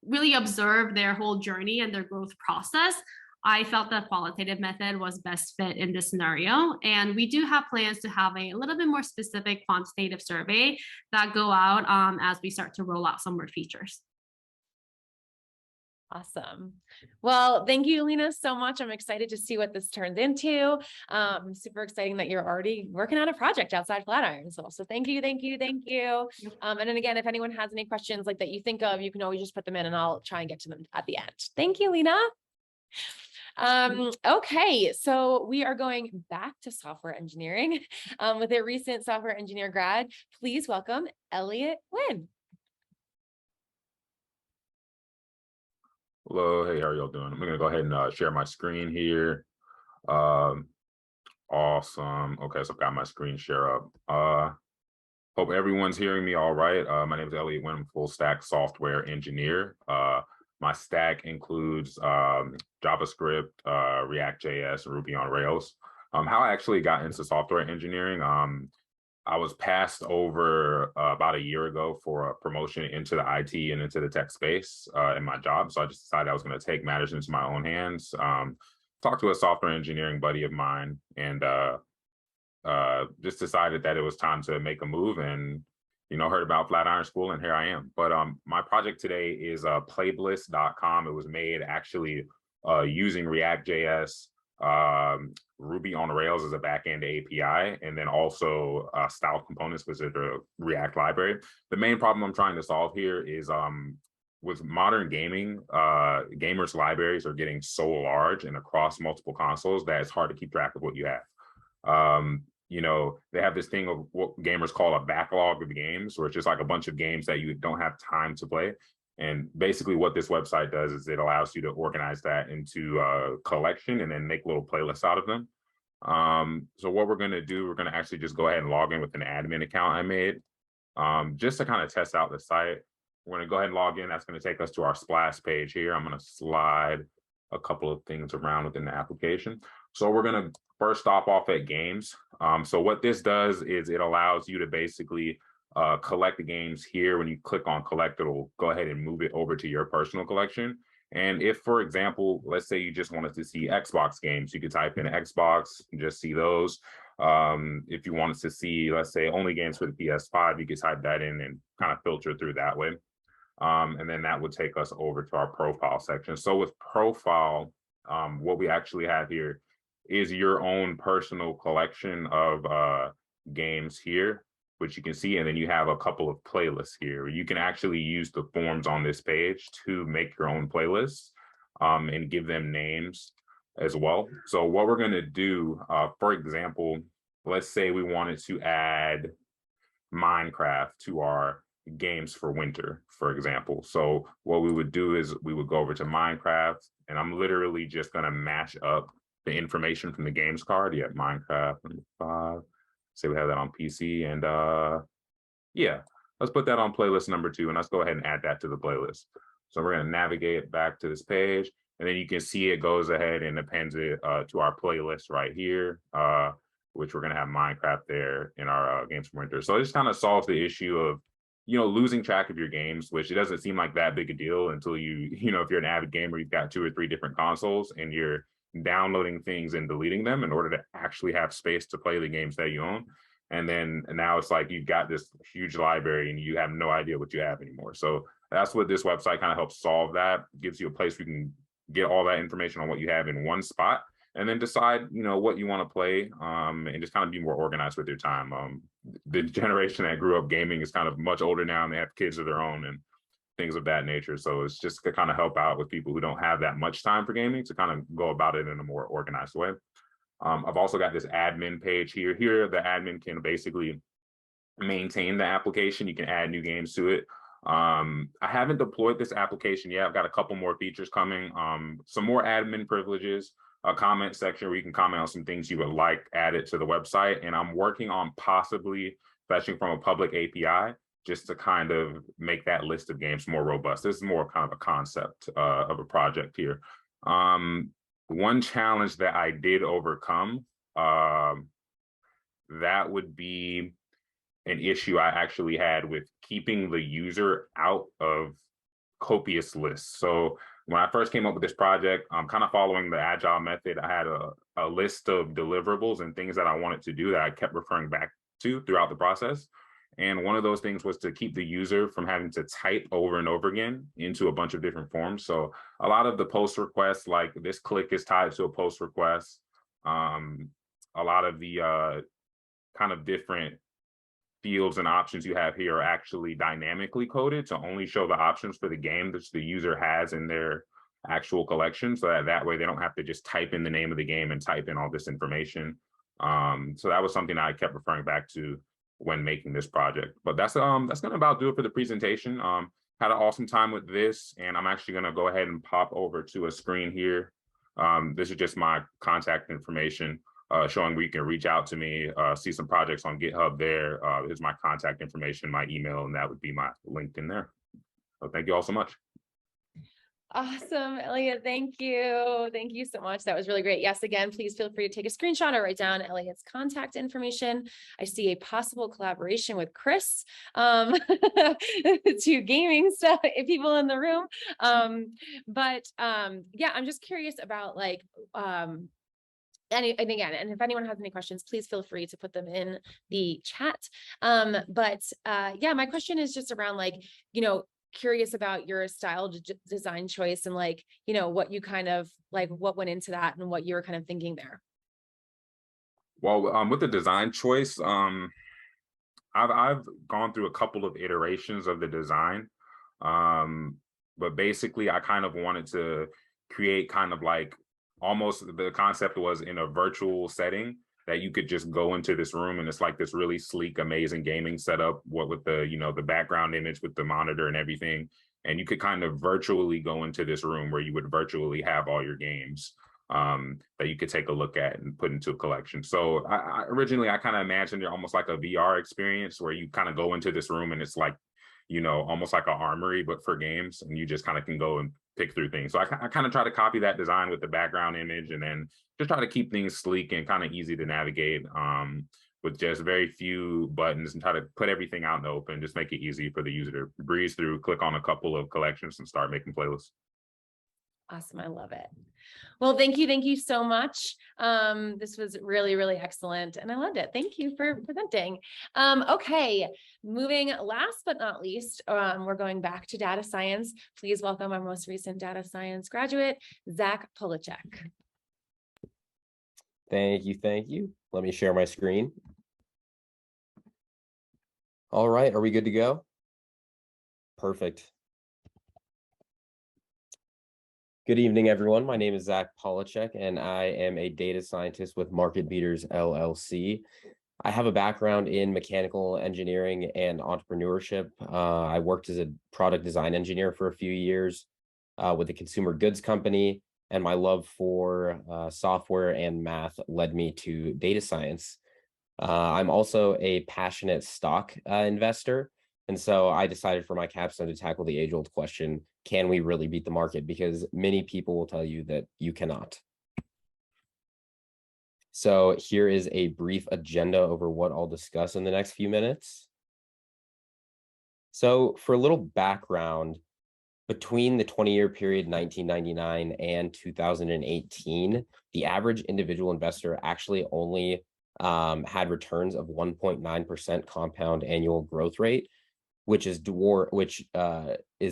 really observe their whole journey and their growth process, I felt the qualitative method was best fit in this scenario. And we do have plans to have a little bit more specific quantitative survey that go out as we start to roll out some more features. Awesome. Well, thank you, Lena, so much. I'm excited to see what this turns into. Super exciting that you're already working on a project outside Flatiron. So thank you. And then again, if anyone has any questions like that you think of, you can always just put them in and I'll try and get to them at the end. Thank you, Lena. Okay, so we are going back to software engineering with a recent software engineer grad. Please welcome Elliot Wynn. Hello, hey, how are y'all doing? I'm gonna go ahead and share my screen here. Awesome. Okay, so I've got my screen share up. Hope everyone's hearing me all right. My name is Elliot Wynn, I'm a full stack software engineer. My stack includes JavaScript, React.js, Ruby on Rails. How I actually got into software engineering, I was passed over about a year ago for a promotion into the IT and into the tech space in my job. So I just decided I was going to take matters into my own hands. Talked to a software engineering buddy of mine and just decided that it was time to make a move, and heard about Flatiron School, and here I am. But my project today is Panelists.com. It was made actually using React.js, Ruby on Rails as a backend API, and then also style components, which is the React library. The main problem I'm trying to solve here is with modern gaming, gamers' libraries are getting so large and across multiple consoles that it's hard to keep track of what you have. They have this thing of what gamers call a backlog of games, where it's just like a bunch of games that you don't have time to play. And basically what this website does is it allows you to organize that into a collection and then make little playlists out of them. So what we're going to do, we're going to actually just go ahead and log in with an admin account I made just to kind of test out the site. We're going to go ahead and log in. That's going to take us to our splash page here. I'm going to slide a couple of things around within the application. So we're going to first stop off at games. So what this does is it allows you to basically collect the games here. When you click on collect, it'll go ahead and move it over to your personal collection. And if, for example, let's say you just wanted to see Xbox games, you could type in Xbox and just see those. If you wanted to see, let's say, only games for the PS5, you could type that in and kind of filter through that way. And then that would take us over to our profile section. So with profile, what we actually have here is your own personal collection of games here, which you can see, and then you have a couple of playlists here. You can actually use the forms on this page to make your own playlists and give them names as well. So what we're going to do, for example, let's say we wanted to add Minecraft to our games for winter, for example. So what we would do is we would go over to Minecraft, and I'm literally just going to mash up the information from the games card. Yeah, Minecraft 5. Say we have that on PC, and yeah, let's put that on playlist number 2, and let's go ahead and add that to the playlist. So we're going to navigate back to this page, and then you can see it goes ahead and appends it to our playlist right here, which we're going to have Minecraft there in our games for winter. So it just kind of solves the issue of, losing track of your games, which it doesn't seem like that big a deal until if you're an avid gamer, you've got 2 or 3 different consoles and you're downloading things and deleting them in order to actually have space to play the games that you own. And now it's like you've got this huge library and you have no idea what you have anymore. So that's what this website kind of helps solve. That gives you a place where you can get all that information on what you have in one spot, and then decide, what you want to play, and just kind of be more organized with your time. The generation that grew up gaming is kind of much older now, and they have kids of their own and things of that nature. So it's just to kind of help out with people who don't have that much time for gaming to kind of go about it in a more organized way. I've also got this admin page here. Here, the admin can basically maintain the application. You can add new games to it. I haven't deployed this application yet. I've got a couple more features coming. Some more admin privileges, a comment section where you can comment on some things you would like added to the website. And I'm working on possibly fetching from a public API just to kind of make that list of games more robust. This is more kind of a concept of a project here. One challenge that I did overcome, that would be an issue I actually had with keeping the user out of copious lists. So when I first came up with this project, I'm kind of following the agile method. I had a list of deliverables and things that I wanted to do that I kept referring back to throughout the process. And one of those things was to keep the user from having to type over and over again into a bunch of different forms. So a lot of the post requests, like this click is tied to a post request. A lot of the kind of different fields and options you have here are actually dynamically coded to only show the options for the game that the user has in their actual collection. So that way they don't have to just type in the name of the game and type in all this information. So that was something I kept referring back to when making this project. But that's gonna about do it for the presentation. Had an awesome time with this, and I'm actually gonna go ahead and pop over to a screen here. This is just my contact information, showing where you can reach out to me, see some projects on GitHub there. Here's my contact information, my email, and that would be my LinkedIn there. So thank you all so much. Awesome, Elliot. Thank you. Thank you so much. That was really great. Yes, again, please feel free to take a screenshot or write down Elliot's contact information. I see a possible collaboration with Chris, to gaming stuff, people in the room. Yeah, I'm just curious about and if anyone has any questions, please feel free to put them in the chat. Yeah, my question is just around curious about your style design choice and what you kind of what went into that and what you were kind of thinking there. Well, with the design choice, I've gone through a couple of iterations of the design, but basically I kind of wanted to create kind of almost the concept was in a virtual setting that you could just go into this room and it's like this really sleek, amazing gaming setup, what with the, the background image with the monitor and everything. And you could kind of virtually go into this room where you would virtually have all your games that you could take a look at and put into a collection. So originally I kind of imagined it almost like a VR experience where you kind of go into this room and it's like, almost like an armory, but for games, and you just kind of can go and pick through things. So I kind of try to copy that design with the background image and then just try to keep things sleek and kind of easy to navigate with just very few buttons and try to put everything out in the open, just make it easy for the user to breeze through, click on a couple of collections and start making playlists. Awesome. I love it. Well, thank you so much. This was really, really excellent and I loved it. Thank you for presenting. Okay, moving last but not least, we're going back to data science. Please welcome our most recent data science graduate, Zach Pollatsek. Thank you. Let me share my screen. All right, are we good to go? Perfect. Good evening, everyone. My name is Zach Pollatsek, and I am a data scientist with Market Beaters LLC. I have a background in mechanical engineering and entrepreneurship. I worked as a product design engineer for a few years with a consumer goods company, and my love for software and math led me to data science. I'm also a passionate stock investor. And so I decided for my capstone to tackle the age-old question, can we really beat the market? Because many people will tell you that you cannot. So here is a brief agenda over what I'll discuss in the next few minutes. So for a little background, between the 20-year period 1999 and 2018, the average individual investor actually only had returns of 1.9% compound annual growth rate, which is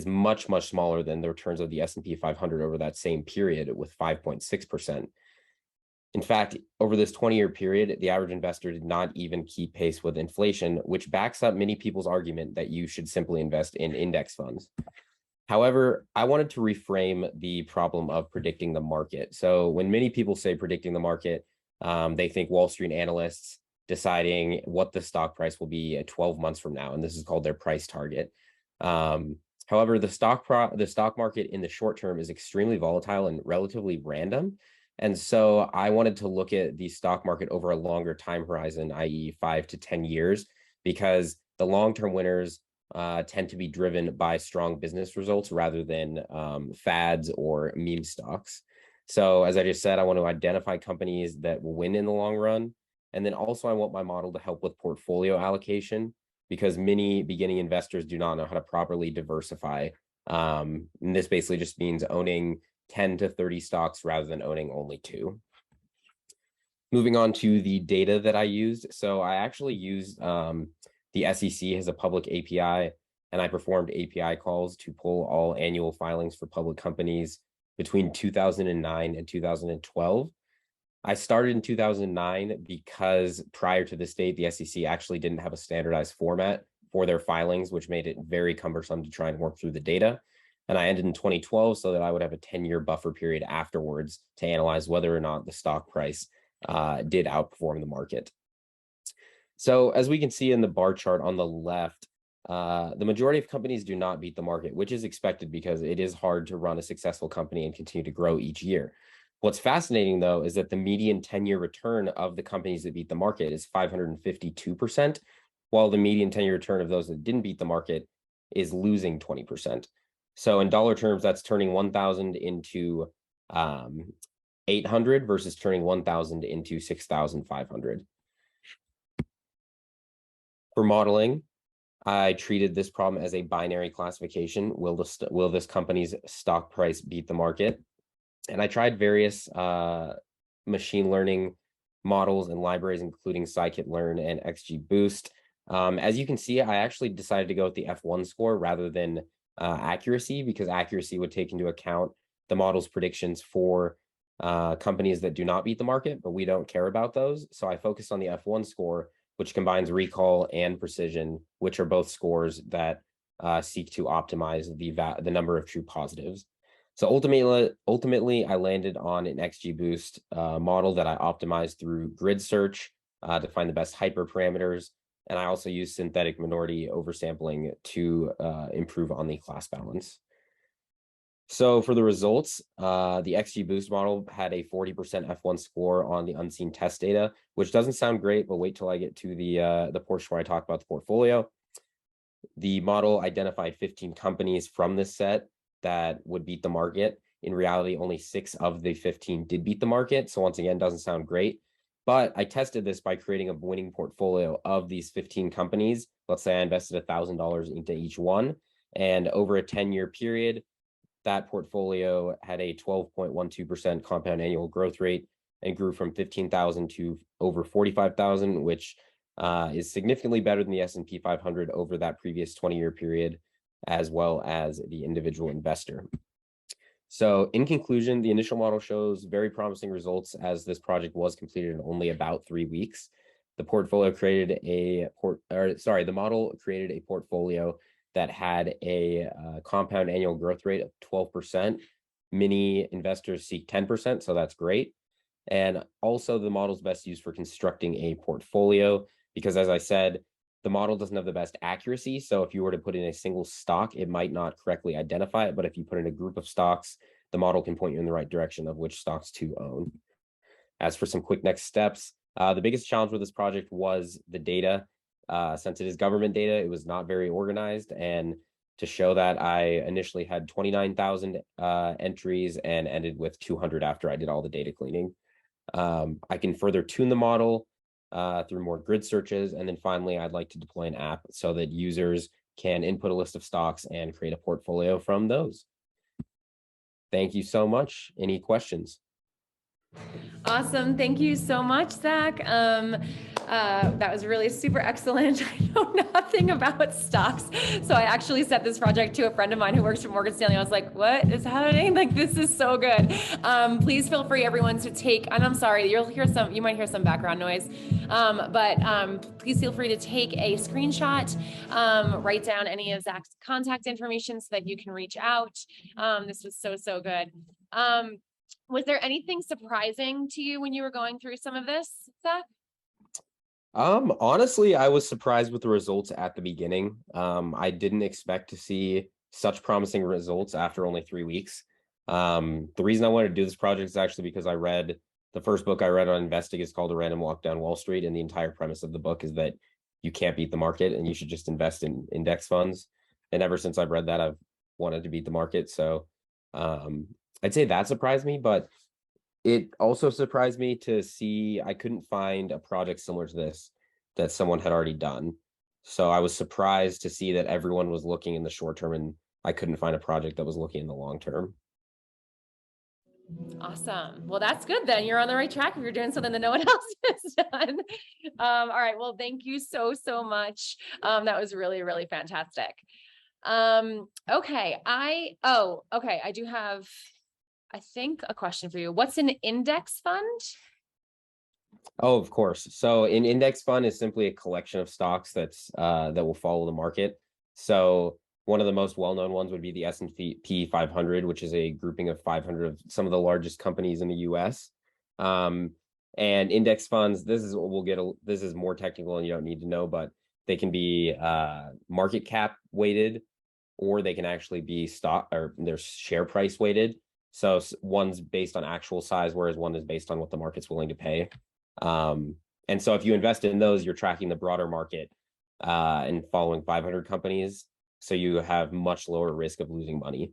much, much smaller than the returns of the S&P 500 over that same period with 5.6%. In fact, over this 20-year period, the average investor did not even keep pace with inflation, which backs up many people's argument that you should simply invest in index funds. However, I wanted to reframe the problem of predicting the market. So when many people say predicting the market, they think Wall Street analysts deciding what the stock price will be 12 months from now, and this is called their price target. However, the stock market in the short term is extremely volatile and relatively random. And so I wanted to look at the stock market over a longer time horizon, i.e. 5 to 10 years, because the long-term winners tend to be driven by strong business results rather than fads or meme stocks. So as I just said, I want to identify companies that will win in the long run. And then also I want my model to help with portfolio allocation, because many beginning investors do not know how to properly diversify. And this basically just means owning 10 to 30 stocks rather than owning only 2. Moving on to the data that I used. So I actually used the SEC has a public API, and I performed API calls to pull all annual filings for public companies between 2009 and 2012. I started in 2009 because prior to this date, the SEC actually didn't have a standardized format for their filings, which made it very cumbersome to try and work through the data. And I ended in 2012 so that I would have a 10-year buffer period afterwards to analyze whether or not the stock price did outperform the market. So as we can see in the bar chart on the left, the majority of companies do not beat the market, which is expected because it is hard to run a successful company and continue to grow each year. What's fascinating, though, is that the median 10-year return of the companies that beat the market is 552%, while the median 10-year return of those that didn't beat the market is losing 20%. So in dollar terms, that's turning 1,000 into 800 versus turning 1,000 into 6,500. For modeling, I treated this problem as a binary classification. Will this company's stock price beat the market? And I tried various machine learning models and libraries, including scikit-learn and XGBoost. As you can see, I actually decided to go with the F1 score rather than accuracy, because accuracy would take into account the model's predictions for companies that do not beat the market, but we don't care about those. So I focused on the F1 score, which combines recall and precision, which are both scores that seek to optimize the number of true positives. So ultimately, I landed on an XGBoost model that I optimized through grid search to find the best hyperparameters. And I also used synthetic minority oversampling to improve on the class balance. So for the results, the XGBoost model had a 40% F1 score on the unseen test data, which doesn't sound great, but wait till I get to the portion where I talk about the portfolio. The model identified 15 companies from this set that would beat the market. In reality, only 6 of the 15 did beat the market. So once again, doesn't sound great. But I tested this by creating a winning portfolio of these 15 companies. Let's say I invested $1,000 into each one. And over a 10-year period, that portfolio had a 12.12% compound annual growth rate and grew from 15,000 to over 45,000, which is significantly better than the S&P 500 over that previous 20-year period, as well as the individual investor. So in conclusion, the initial model shows very promising results as this project was completed in only about 3 weeks. The portfolio created the model created a portfolio that had a compound annual growth rate of 12%. Many investors seek 10%, so that's great. And also the model is best used for constructing a portfolio because, as I said, the model doesn't have the best accuracy. So if you were to put in a single stock, it might not correctly identify it. But if you put in a group of stocks, the model can point you in the right direction of which stocks to own. As for some quick next steps, the biggest challenge with this project was the data. Since it is government data, it was not very organized. And to show that, I initially had 29,000 entries and ended with 200 after I did all the data cleaning. I can further tune the model through more grid searches. And then finally, I'd like to deploy an app so that users can input a list of stocks and create a portfolio from those. Thank you so much. Any questions? Awesome. Thank you so much, Zach. That was really super excellent. I know nothing about stocks. So I actually sent this project to a friend of mine who works for Morgan Stanley. I was like, what is happening? Like, this is so good. Please feel free, everyone, to take, and I'm sorry, you might hear some background noise, but please feel free to take a screenshot, write down any of Zach's contact information so that you can reach out. This was so good. Was there anything surprising to you when you were going through some of this, Zach? Honestly, I was surprised with the results at the beginning. I didn't expect to see such promising results after only 3 weeks. The reason I wanted to do this project is actually because the first book I read on investing is called A Random Walk Down Wall Street. And the entire premise of the book is that you can't beat the market and you should just invest in index funds. And ever since I've read that, I've wanted to beat the market. So, I'd say that surprised me, but it also surprised me to see I couldn't find a project similar to this that someone had already done. So I was surprised to see that everyone was looking in the short term and I couldn't find a project that was looking in the long term. Awesome. Well, that's good then. You're on the right track if you're doing something that no one else has done. All right. Well, thank you so much. That was really fantastic. Okay. I do have, I think, a question for you. What's an index fund? Oh, of course. So an index fund is simply a collection of stocks that will follow the market. So one of the most well-known ones would be the S&P 500, which is a grouping of 500 of some of the largest companies in the US. And index funds, this is more technical and you don't need to know, but they can be market cap weighted, or they can actually be stock or their share price weighted. So one's based on actual size, whereas one is based on what the market's willing to pay. And so if you invest in those, you're tracking the broader market and following 500 companies. So you have much lower risk of losing money.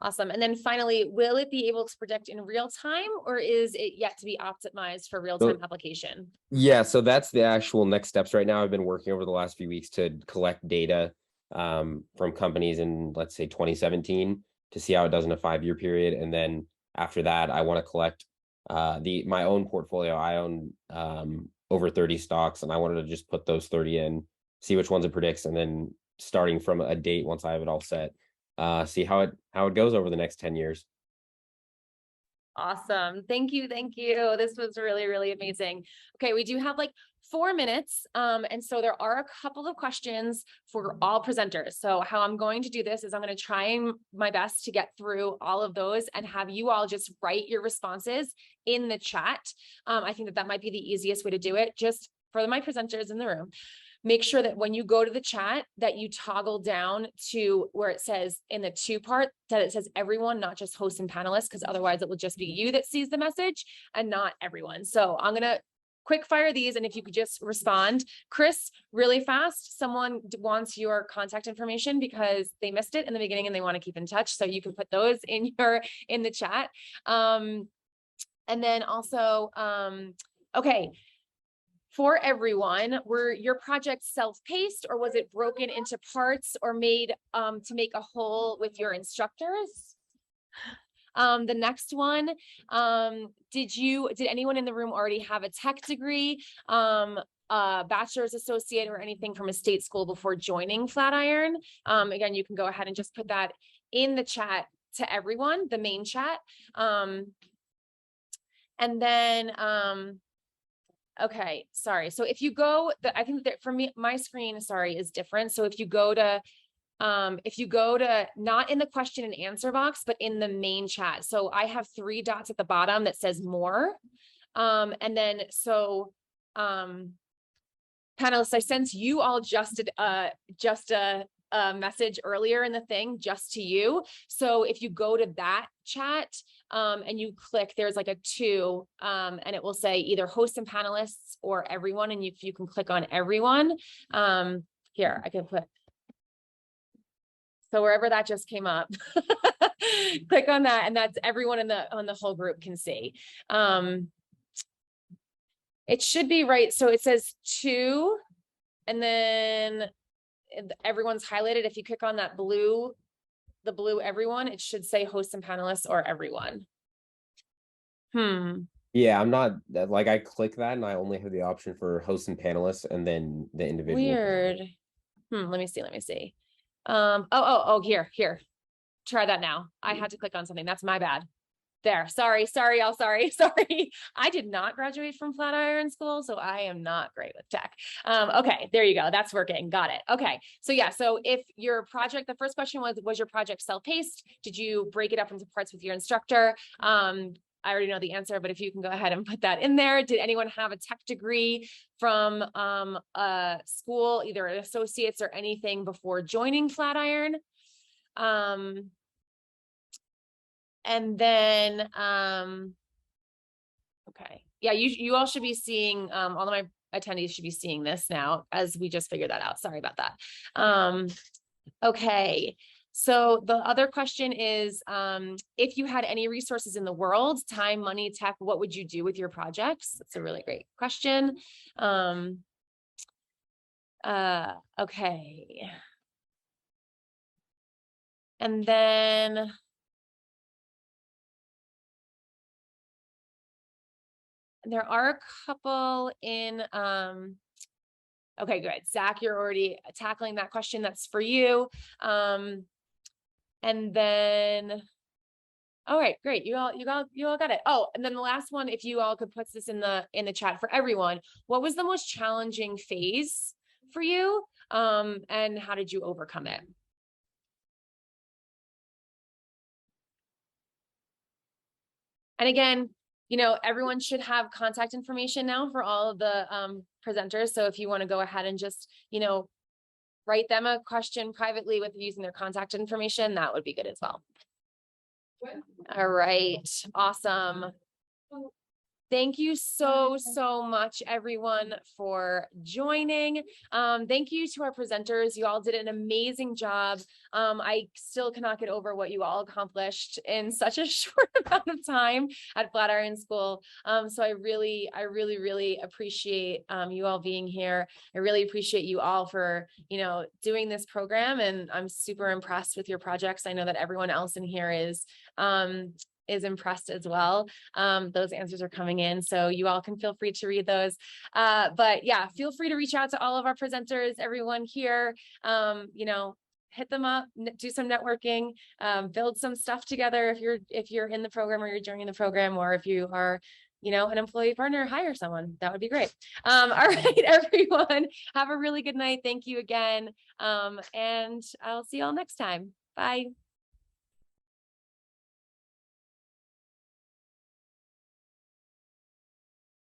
Awesome. And then finally, will it be able to predict in real time, or is it yet to be optimized for real-time application? Yeah, so that's the actual next steps right now. I've been working over the last few weeks to collect data from companies in, let's say, 2017 to see how it does in a 5-year period. And then after that, I want to collect my own portfolio. I own over 30 stocks, and I wanted to just put those 30 in, see which ones it predicts, and then starting from a date, once I have it all set, see how it goes over the next 10 years. Awesome. Thank you. This was really amazing. Okay, we do have like 4 minutes. And so there are a couple of questions for all presenters. So how I'm going to do this is I'm going to try my best to get through all of those and have you all just write your responses in the chat. I think that might be the easiest way to do it, just for my presenters in the room. Make sure that when you go to the chat that you toggle down to where it says in the 2-part that it says everyone, not just hosts and panelists, because otherwise it will just be you that sees the message and not everyone. So I'm going to quick fire these. And if you could just respond, Chris, really fast, someone wants your contact information because they missed it in the beginning and they want to keep in touch. So you can put those in the chat. And then also, okay. For everyone, were your projects self-paced or was it broken into parts or made to make a whole with your instructors? The next one, did anyone in the room already have a tech degree, bachelor's, associate, or anything from a state school before joining Flatiron? Again, you can go ahead and just put that in the chat to everyone, the main chat. And then, okay, sorry. So if you go, I think that for me, my screen, sorry, is different. So if you go to if you go to, not in the question and answer box, but in the main chat. So I have 3 dots at the bottom that says more. And then, so, panelists, I sense you all just did, a message earlier in the thing just to you. So if you go to that chat, and you click, there's like a 2, and it will say either hosts and panelists or everyone. And if you can click on everyone, here, I can put, so wherever that just came up, click on that, and that's everyone on the whole group can see. It should be right. So it says 2, and then everyone's highlighted. If you click on that blue, the blue everyone, it should say hosts and panelists or everyone. Yeah, I'm not like, I click that and I only have the option for hosts and panelists and then the individual. Weird. Let me see. Oh, here. Try that now. I had to click on something. That's my bad. There. Sorry. I did not graduate from Flatiron School, so I am not great with tech. Okay, there you go. That's working. Got it. Okay. So yeah, so if your project, the first question was your project self-paced? Did you break it up into parts with your instructor? I already know the answer, but if you can go ahead and put that in there. Did anyone have a tech degree from a school, either an associate's or anything before joining Flatiron? And then, okay. Yeah, you all should be seeing, all of my attendees should be seeing this now as we just figured that out. Sorry about that. Okay. So the other question is, if you had any resources in the world, time, money, tech, what would you do with your projects? That's a really great question. Okay. And then, there are a couple in, okay, good. Zach, you're already tackling that question. That's for you. And then, all right, great. You all got it. Oh, and then the last one, if you all could put this in the chat for everyone, what was the most challenging phase for you? And how did you overcome it? And again, you know, everyone should have contact information now for all of the presenters. So if you want to go ahead and just, you know, write them a question privately with using their contact information, that would be good as well. All right, awesome. Thank you so much, everyone, for joining. Thank you to our presenters. You all did an amazing job. I still cannot get over what you all accomplished in such a short amount of time at Flatiron School. So I really appreciate you all being here. I really appreciate you all for, you know, doing this program, and I'm super impressed with your projects. I know that everyone else in here is impressed as well. Those answers are coming in, so you all can feel free to read those. But yeah, feel free to reach out to all of our presenters, everyone here, you know, hit them up, do some networking, build some stuff together if you're in the program or you're joining the program, or if you are, you know, an employee partner, hire someone. That would be great. All right, everyone, have a really good night. Thank you again. And I'll see you all next time. Bye.